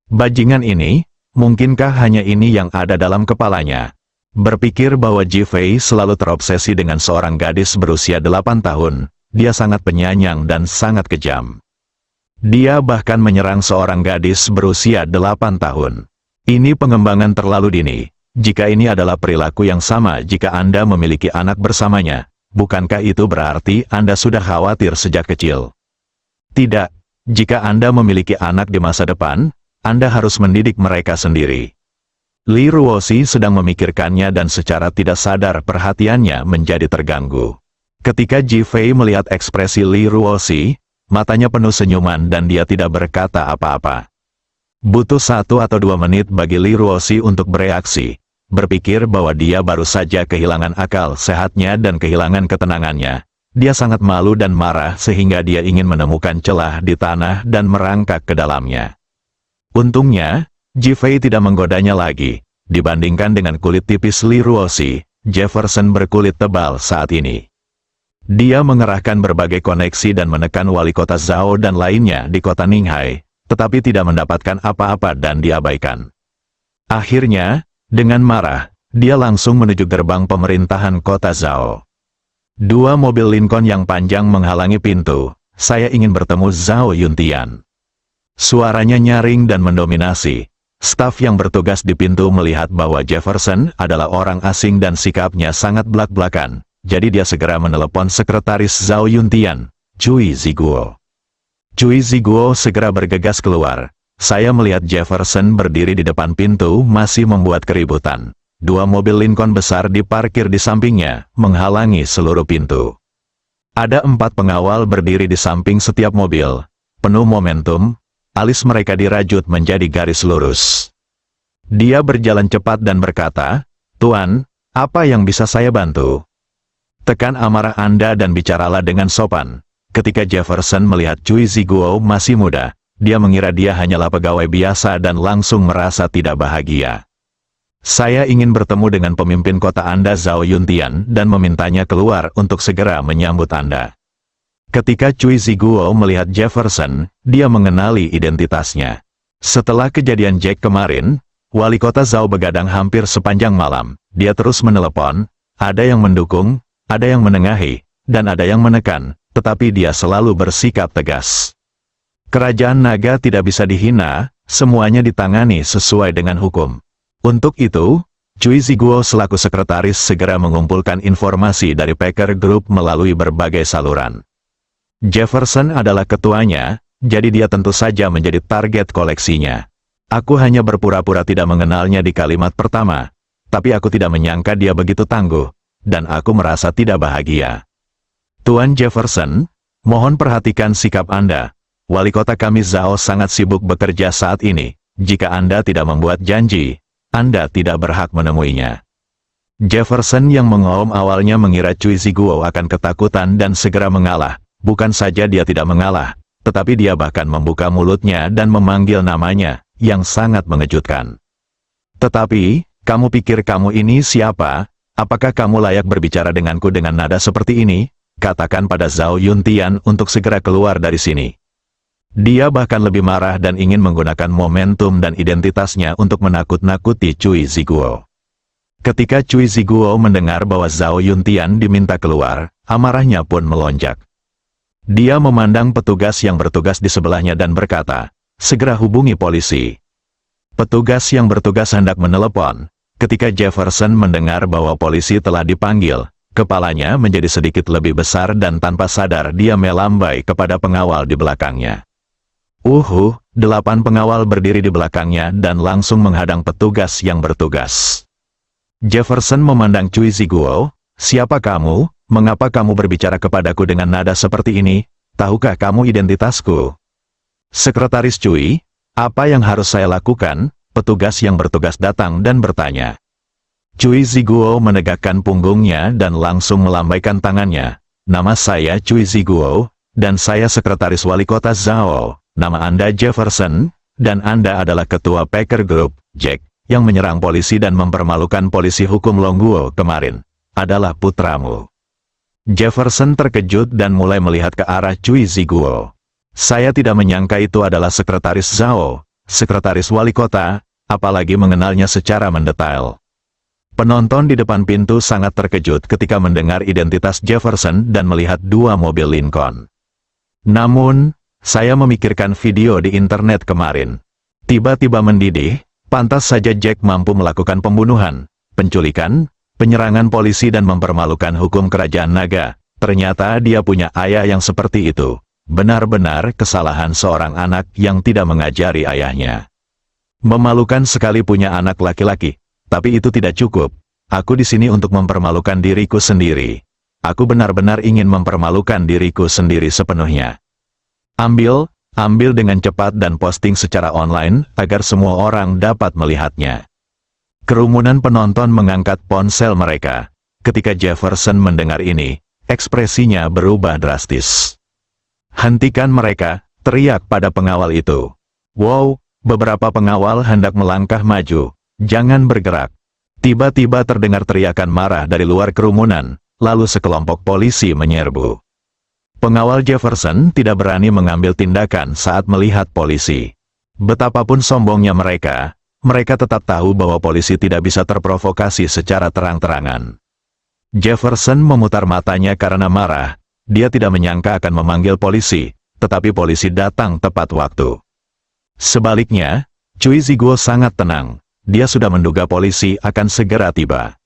Bajingan ini, mungkinkah hanya ini yang ada dalam kepalanya? Berpikir bahwa Ji Fei selalu terobsesi dengan seorang gadis berusia 8 tahun, dia sangat penyayang dan sangat kejam. Dia bahkan menyerang seorang gadis berusia 8 tahun. Ini pengembangan terlalu dini. Jika ini adalah perilaku yang sama jika Anda memiliki anak bersamanya, bukankah itu berarti Anda sudah khawatir sejak kecil? Tidak. Jika Anda memiliki anak di masa depan, Anda harus mendidik mereka sendiri. Li Ruoxi sedang memikirkannya dan secara tidak sadar perhatiannya menjadi terganggu. Ketika Ji Fei melihat ekspresi Li Ruoxi, matanya penuh senyuman dan dia tidak berkata apa-apa. Butuh 1 atau 2 menit bagi Li Ruoxi untuk bereaksi, berpikir bahwa dia baru saja kehilangan akal sehatnya dan kehilangan ketenangannya. Dia sangat malu dan marah sehingga dia ingin menemukan celah di tanah dan merangkak ke dalamnya. Untungnya, Ji Fei tidak menggodanya lagi. Dibandingkan dengan kulit tipis Li Ruoxi, Jefferson berkulit tebal saat ini. Dia mengerahkan berbagai koneksi dan menekan wali kota Zhao dan lainnya di kota Ninghai, tetapi tidak mendapatkan apa-apa dan diabaikan. Akhirnya, dengan marah, dia langsung menuju gerbang pemerintahan kota Zhao. 2 mobil Lincoln yang panjang menghalangi pintu. Saya ingin bertemu Zhao Yuntian. Suaranya nyaring dan mendominasi. Staf yang bertugas di pintu melihat bahwa Jefferson adalah orang asing dan sikapnya sangat blak-blakan. Jadi dia segera menelepon sekretaris Zhao Yuntian, Cui Ziguo. Cui Ziguo segera bergegas keluar. Saya melihat Jefferson berdiri di depan pintu masih membuat keributan. 2 mobil Lincoln besar diparkir di sampingnya, menghalangi seluruh pintu. Ada 4 pengawal berdiri di samping setiap mobil. Penuh momentum, alis mereka dirajut menjadi garis lurus. Dia berjalan cepat dan berkata, "Tuan, apa yang bisa saya bantu?" Tekan amarah Anda dan bicaralah dengan sopan. Ketika Jefferson melihat Cui Ziguo masih muda, dia mengira dia hanyalah pegawai biasa dan langsung merasa tidak bahagia. Saya ingin bertemu dengan pemimpin kota Anda Zhao Yuntian dan memintanya keluar untuk segera menyambut Anda. Ketika Cui Ziguo melihat Jefferson, dia mengenali identitasnya. Setelah kejadian Jack kemarin, wali kota Zhao begadang hampir sepanjang malam. Dia terus menelepon, ada yang mendukung, ada yang menengahi, dan ada yang menekan, tetapi dia selalu bersikap tegas. Kerajaan naga tidak bisa dihina, semuanya ditangani sesuai dengan hukum. Untuk itu, Cui Ziguo selaku sekretaris segera mengumpulkan informasi dari Packer Group melalui berbagai saluran. Jefferson adalah ketuanya, jadi dia tentu saja menjadi target koleksinya. Aku hanya berpura-pura tidak mengenalnya di kalimat pertama, tapi aku tidak menyangka dia begitu tangguh, dan aku merasa tidak bahagia. Tuan Jefferson, mohon perhatikan sikap Anda. wali kota kami Zhao sangat sibuk bekerja saat ini. Jika Anda tidak membuat janji, Anda tidak berhak menemuinya. Jefferson yang mengaum awalnya mengira Cui Ziguo akan ketakutan dan segera mengalah. Bukan saja dia tidak mengalah, tetapi dia bahkan membuka mulutnya dan memanggil namanya, yang sangat mengejutkan. Tetapi, kamu pikir kamu ini siapa? Apakah kamu layak berbicara denganku dengan nada seperti ini? Katakan pada Zhao Yuntian untuk segera keluar dari sini. Dia bahkan lebih marah dan ingin menggunakan momentum dan identitasnya untuk menakut-nakuti Cui Ziguo. Ketika Cui Ziguo mendengar bahwa Zhao Yuntian diminta keluar, amarahnya pun melonjak. Dia memandang petugas yang bertugas di sebelahnya dan berkata, "Segera hubungi polisi." Petugas yang bertugas hendak menelepon. Ketika Jefferson mendengar bahwa polisi telah dipanggil, kepalanya menjadi sedikit lebih besar dan tanpa sadar dia melambai kepada pengawal di belakangnya. 8 pengawal berdiri di belakangnya dan langsung menghadang petugas yang bertugas. Jefferson memandang Cui Ziguo, "Siapa kamu? Mengapa kamu berbicara kepadaku dengan nada seperti ini? Tahukah kamu identitasku?" "Sekretaris Cui, apa yang harus saya lakukan?" Petugas yang bertugas datang dan bertanya. Cui Ziguo menegakkan punggungnya dan langsung melambaikan tangannya. "Nama saya Cui Ziguo, dan saya sekretaris wali kota Zhao. Nama Anda Jefferson, dan Anda adalah ketua Packer Group, Jack, yang menyerang polisi dan mempermalukan polisi hukum Longguo kemarin. Adalah putramu." Jefferson terkejut dan mulai melihat ke arah Cui Ziguo. "Saya tidak menyangka itu adalah sekretaris Zhao, sekretaris wali kota, apalagi mengenalnya secara mendetail." Penonton di depan pintu sangat terkejut ketika mendengar identitas Jefferson dan melihat 2 mobil Lincoln. "Namun, saya memikirkan video di internet kemarin. Tiba-tiba mendidih, pantas saja Jack mampu melakukan pembunuhan, penculikan, penyerangan polisi dan mempermalukan hukum kerajaan naga. Ternyata dia punya ayah yang seperti itu. Benar-benar kesalahan seorang anak yang tidak mengajari ayahnya. Memalukan sekali punya anak laki-laki. Tapi itu tidak cukup. Aku di sini untuk mempermalukan diriku sendiri. Aku benar-benar ingin mempermalukan diriku sendiri sepenuhnya. Ambil dengan cepat dan posting secara online agar semua orang dapat melihatnya." Kerumunan penonton mengangkat ponsel mereka. Ketika Jefferson mendengar ini, ekspresinya berubah drastis. "Hentikan mereka!" teriak pada pengawal itu. Wow, beberapa pengawal hendak melangkah maju. "Jangan bergerak." Tiba-tiba terdengar teriakan marah dari luar kerumunan, lalu sekelompok polisi menyerbu. Pengawal Jefferson tidak berani mengambil tindakan saat melihat polisi. Betapapun sombongnya mereka tetap tahu bahwa polisi tidak bisa terprovokasi secara terang-terangan. Jefferson memutar matanya karena marah. Dia tidak menyangka akan memanggil polisi, tetapi polisi datang tepat waktu. Sebaliknya, Cui Ziguo sangat tenang. Dia sudah menduga polisi akan segera tiba.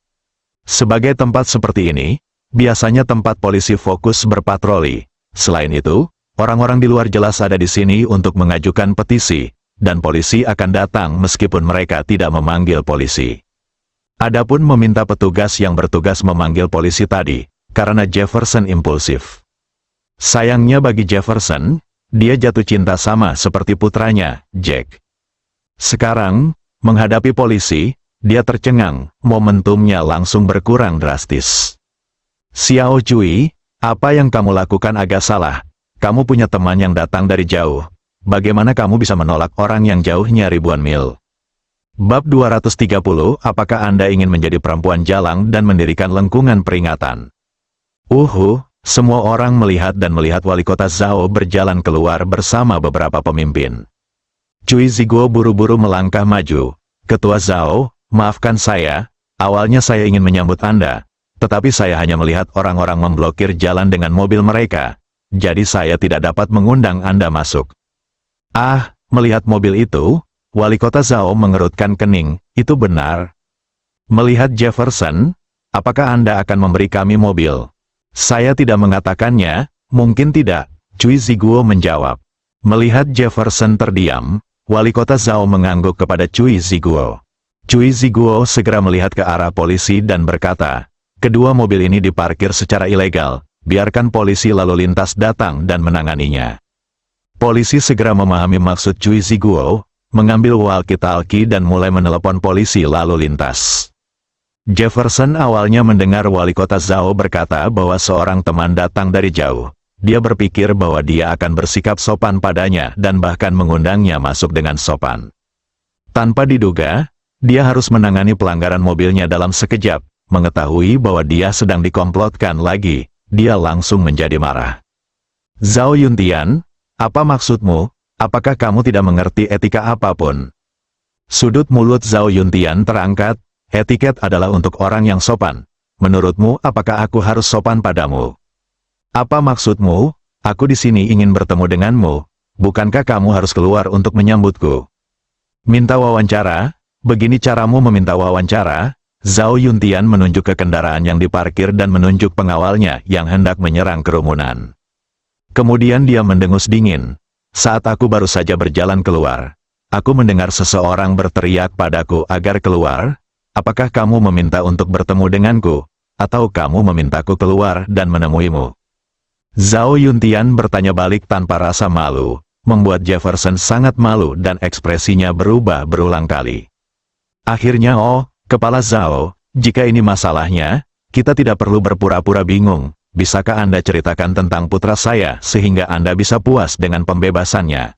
Sebagai tempat seperti ini, biasanya tempat polisi fokus berpatroli. Selain itu, orang-orang di luar jelas ada di sini untuk mengajukan petisi, dan polisi akan datang meskipun mereka tidak memanggil polisi. Adapun meminta petugas yang bertugas memanggil polisi tadi, karena Jefferson impulsif. Sayangnya bagi Jefferson, dia jatuh cinta sama seperti putranya, Jack. Sekarang, menghadapi polisi, dia tercengang, momentumnya langsung berkurang drastis. "Xiao Cui, apa yang kamu lakukan agak salah. Kamu punya teman yang datang dari jauh. Bagaimana kamu bisa menolak orang yang jauhnya ribuan mil?" Bab 230, apakah Anda ingin menjadi perempuan jalang dan mendirikan lengkungan peringatan? Semua orang melihat wali kota Zhao berjalan keluar bersama beberapa pemimpin. Cui Ziguo buru-buru melangkah maju. "Ketua Zhao, maafkan saya, awalnya saya ingin menyambut Anda, tetapi saya hanya melihat orang-orang memblokir jalan dengan mobil mereka, jadi saya tidak dapat mengundang Anda masuk." Melihat mobil itu, wali kota Zhao mengerutkan kening. "Itu benar?" Melihat Jefferson, "Apakah Anda akan memberi kami mobil?" "Saya tidak mengatakannya, mungkin tidak," Cui Ziguo menjawab. Melihat Jefferson terdiam, wali kota Zhao mengangguk kepada Cui Ziguo. Cui Ziguo segera melihat ke arah polisi dan berkata, "Kedua mobil ini diparkir secara ilegal, biarkan polisi lalu lintas datang dan menanganinya." Polisi segera memahami maksud Cui Ziguo, mengambil walkie-talkie dan mulai menelepon polisi lalu lintas. Jefferson awalnya mendengar wali kota Zhao berkata bahwa seorang teman datang dari jauh. Dia berpikir bahwa dia akan bersikap sopan padanya dan bahkan mengundangnya masuk dengan sopan. Tanpa diduga, dia harus menangani pelanggaran mobilnya dalam sekejap. Mengetahui bahwa dia sedang dikomplotkan lagi, dia langsung menjadi marah. Zhao Yuntian, apa maksudmu? Apakah kamu tidak mengerti etika apapun? Sudut mulut Zhao Yuntian terangkat. Etiket adalah untuk orang yang sopan. Menurutmu, apakah aku harus sopan padamu? Apa maksudmu? Aku di sini ingin bertemu denganmu. Bukankah kamu harus keluar untuk menyambutku? Minta wawancara? Begini caramu meminta wawancara? Zhao Yuntian menunjuk ke kendaraan yang diparkir dan menunjuk pengawalnya yang hendak menyerang kerumunan. Kemudian dia mendengus dingin. Saat aku baru saja berjalan keluar, aku mendengar seseorang berteriak padaku agar keluar. Apakah kamu meminta untuk bertemu denganku, atau kamu memintaku keluar dan menemuimu? Zhao Yuntian bertanya balik tanpa rasa malu, membuat Jefferson sangat malu dan ekspresinya berubah berulang kali. Akhirnya, Kepala Zhao, jika ini masalahnya, kita tidak perlu berpura-pura bingung. Bisakah Anda ceritakan tentang putra saya sehingga Anda bisa puas dengan pembebasannya?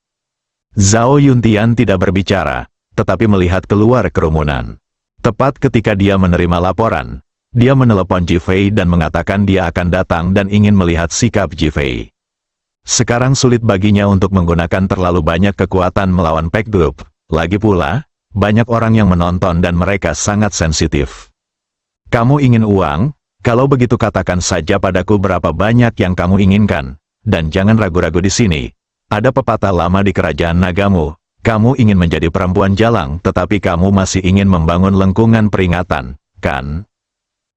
Zhao Yuntian tidak berbicara, tetapi melihat keluar kerumunan. Tepat ketika dia menerima laporan, dia menelepon Ji Fei dan mengatakan dia akan datang dan ingin melihat sikap Ji Fei. Sekarang sulit baginya untuk menggunakan terlalu banyak kekuatan melawan Pack Group. Lagi pula, banyak orang yang menonton dan mereka sangat sensitif. Kamu ingin uang? Kalau begitu katakan saja padaku berapa banyak yang kamu inginkan. Dan jangan ragu-ragu di sini. Ada pepatah lama di kerajaan nagamu. Kamu ingin menjadi perempuan jalang, tetapi kamu masih ingin membangun lengkungan peringatan, kan?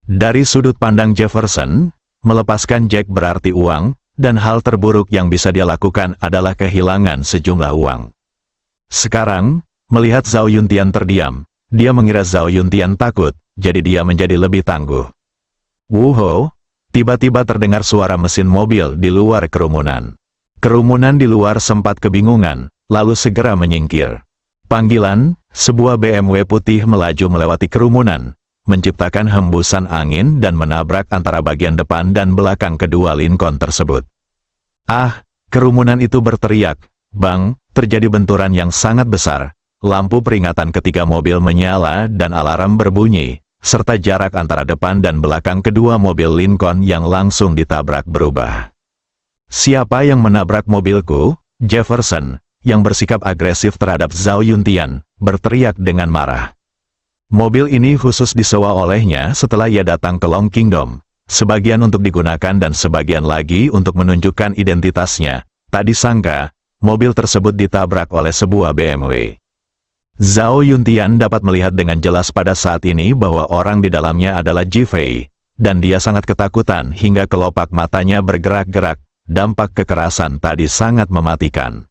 Dari sudut pandang Jefferson, melepaskan Jack berarti uang, dan hal terburuk yang bisa dia lakukan adalah kehilangan sejumlah uang. Sekarang, melihat Zhao Yuntian terdiam, dia mengira Zhao Yuntian takut, jadi dia menjadi lebih tangguh. Wuho, tiba-tiba terdengar suara mesin mobil di luar kerumunan. Kerumunan di luar sempat kebingungan, lalu segera menyingkir. Panggilan, sebuah BMW putih melaju melewati kerumunan, menciptakan hembusan angin dan menabrak antara bagian depan dan belakang kedua Lincoln tersebut. Kerumunan itu berteriak, "Bang!" Terjadi benturan yang sangat besar. Lampu peringatan ketiga mobil menyala dan alarm berbunyi, serta jarak antara depan dan belakang kedua mobil Lincoln yang langsung ditabrak berubah. Siapa yang menabrak mobilku? Jefferson, yang bersikap agresif terhadap Zhao Yuntian, berteriak dengan marah. Mobil ini khusus disewa olehnya setelah ia datang ke Long Kingdom, sebagian untuk digunakan dan sebagian lagi untuk menunjukkan identitasnya. Tak disangka, mobil tersebut ditabrak oleh sebuah BMW. Zhao Yuntian dapat melihat dengan jelas pada saat ini bahwa orang di dalamnya adalah Ji Fei, dan dia sangat ketakutan hingga kelopak matanya bergerak-gerak. Dampak kekerasan tadi sangat mematikan.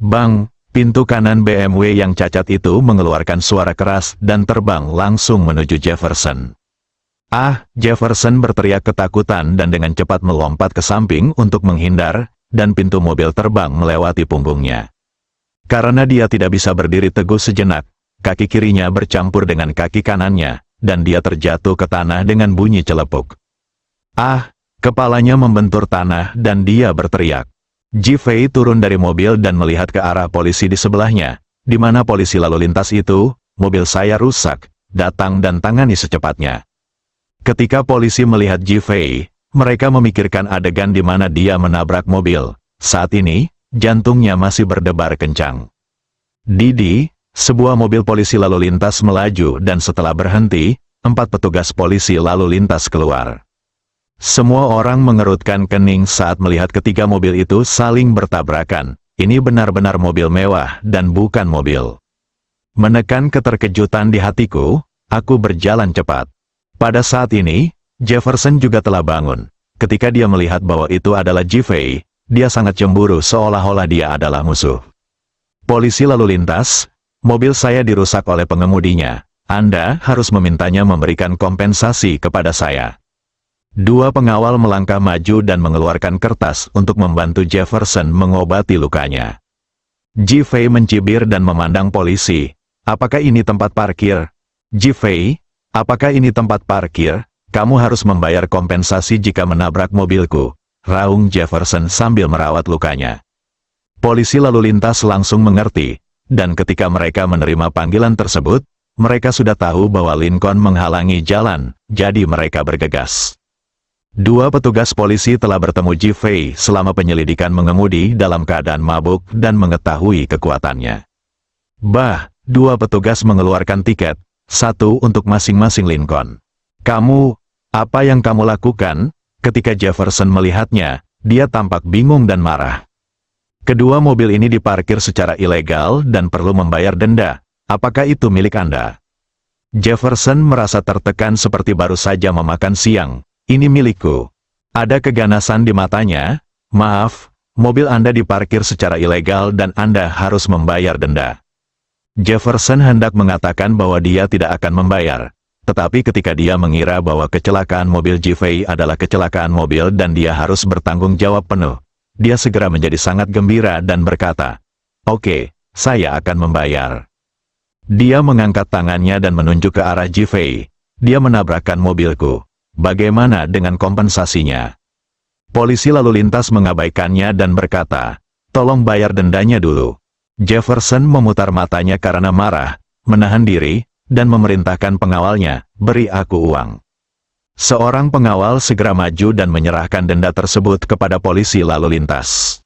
Bang! Pintu kanan BMW yang cacat itu mengeluarkan suara keras dan terbang langsung menuju Jefferson. Jefferson berteriak ketakutan dan dengan cepat melompat ke samping untuk menghindar, dan pintu mobil terbang melewati punggungnya. Karena dia tidak bisa berdiri teguh sejenak, kaki kirinya bercampur dengan kaki kanannya, dan dia terjatuh ke tanah dengan bunyi celepuk. Kepalanya membentur tanah dan dia berteriak. Ji Fei turun dari mobil dan melihat ke arah polisi di sebelahnya. Di mana polisi lalu lintas itu? Mobil saya rusak. Datang dan tangani secepatnya. Ketika polisi melihat Ji Fei, mereka memikirkan adegan di mana dia menabrak mobil. Saat ini, jantungnya masih berdebar kencang. Didi, sebuah mobil polisi lalu lintas melaju dan setelah berhenti, 4 petugas polisi lalu lintas keluar. Semua orang mengerutkan kening saat melihat ketiga mobil itu saling bertabrakan. Ini benar-benar mobil mewah dan bukan mobil. Menekan keterkejutan di hatiku, aku berjalan cepat. Pada saat ini, Jefferson juga telah bangun. Ketika dia melihat bahwa itu adalah Ji Fei, dia sangat cemburu seolah-olah dia adalah musuh. Polisi lalu lintas, mobil saya dirusak oleh pengemudinya. Anda harus memintanya memberikan kompensasi kepada saya. Dua pengawal melangkah maju dan mengeluarkan kertas untuk membantu Jefferson mengobati lukanya. Ji-Fei mencibir dan memandang polisi. Apakah ini tempat parkir? Ji-Fei, apakah ini tempat parkir? Kamu harus membayar kompensasi jika menabrak mobilku, raung Jefferson sambil merawat lukanya. Polisi lalu lintas langsung mengerti, dan ketika mereka menerima panggilan tersebut, mereka sudah tahu bahwa Lincoln menghalangi jalan, jadi mereka bergegas. Dua petugas polisi telah bertemu Ji-Fei selama penyelidikan mengemudi dalam keadaan mabuk dan mengetahui kekuatannya. Dua petugas mengeluarkan tiket, satu untuk masing-masing Lincoln. Kamu, apa yang kamu lakukan? Ketika Jefferson melihatnya, dia tampak bingung dan marah. Kedua mobil ini diparkir secara ilegal dan perlu membayar denda. Apakah itu milik Anda? Jefferson merasa tertekan seperti baru saja memakan siang. Ini milikku. Ada keganasan di matanya. Maaf, mobil Anda diparkir secara ilegal dan Anda harus membayar denda. Jefferson hendak mengatakan bahwa dia tidak akan membayar. Tetapi ketika dia mengira bahwa kecelakaan mobil Ji-Fei adalah kecelakaan mobil dan dia harus bertanggung jawab penuh, dia segera menjadi sangat gembira dan berkata, "Oke, saya akan membayar." Dia mengangkat tangannya dan menunjuk ke arah Ji-Fei. Dia menabrakkan mobilku. Bagaimana dengan kompensasinya? Polisi lalu lintas mengabaikannya dan berkata, "Tolong bayar dendanya dulu." Jefferson memutar matanya karena marah, menahan diri, dan memerintahkan pengawalnya, "Beri aku uang." Seorang pengawal segera maju dan menyerahkan denda tersebut kepada polisi lalu lintas.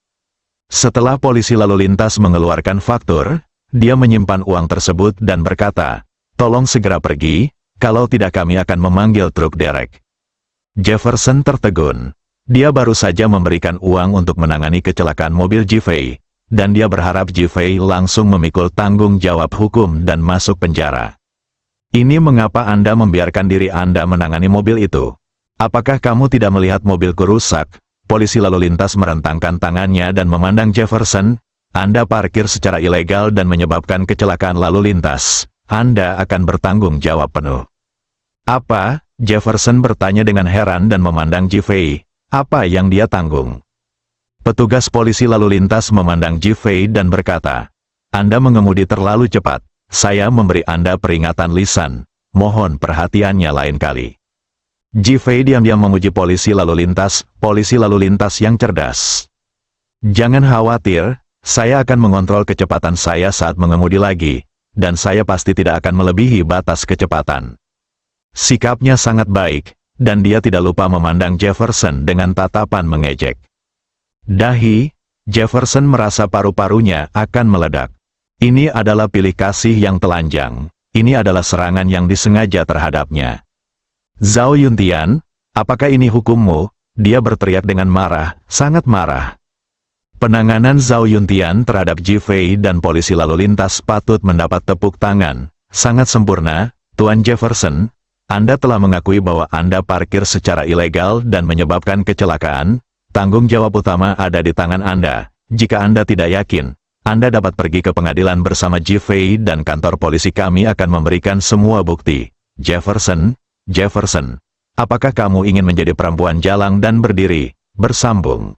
Setelah polisi lalu lintas mengeluarkan faktur, dia menyimpan uang tersebut dan berkata, "Tolong segera pergi, kalau tidak kami akan memanggil truk derek." Jefferson tertegun. Dia baru saja memberikan uang untuk menangani kecelakaan mobil Ji-Fei, dan dia berharap Ji-Fei langsung memikul tanggung jawab hukum dan masuk penjara. "Ini mengapa Anda membiarkan diri Anda menangani mobil itu? Apakah kamu tidak melihat mobilku rusak?" Polisi lalu lintas merentangkan tangannya dan memandang Jefferson. "Anda parkir secara ilegal dan menyebabkan kecelakaan lalu lintas. Anda akan bertanggung jawab penuh." "Apa?" Jefferson bertanya dengan heran dan memandang Ji-Fei. "Apa yang dia tanggung?" Petugas polisi lalu lintas memandang Ji-Fei dan berkata, "Anda mengemudi terlalu cepat. Saya memberi Anda peringatan lisan. Mohon perhatiannya lain kali." Ji-Fei diam-diam memuji polisi lalu lintas yang cerdas. "Jangan khawatir, saya akan mengontrol kecepatan saya saat mengemudi lagi, dan saya pasti tidak akan melebihi batas kecepatan." Sikapnya sangat baik, dan dia tidak lupa memandang Jefferson dengan tatapan mengejek. Dahi, Jefferson merasa paru-parunya akan meledak. Ini adalah pilih kasih yang telanjang. Ini adalah serangan yang disengaja terhadapnya. "Zhao Yuntian, apakah ini hukummu?" Dia berteriak dengan marah, sangat marah. Penanganan Zhao Yuntian terhadap Ji-Fei dan polisi lalu lintas patut mendapat tepuk tangan. "Sangat sempurna, Tuan Jefferson. Anda telah mengakui bahwa Anda parkir secara ilegal dan menyebabkan kecelakaan. Tanggung jawab utama ada di tangan Anda. Jika Anda tidak yakin, Anda dapat pergi ke pengadilan bersama Ji-Fei dan kantor polisi kami akan memberikan semua bukti." Jefferson, apakah kamu ingin menjadi perempuan jalang dan berdiri, bersambung?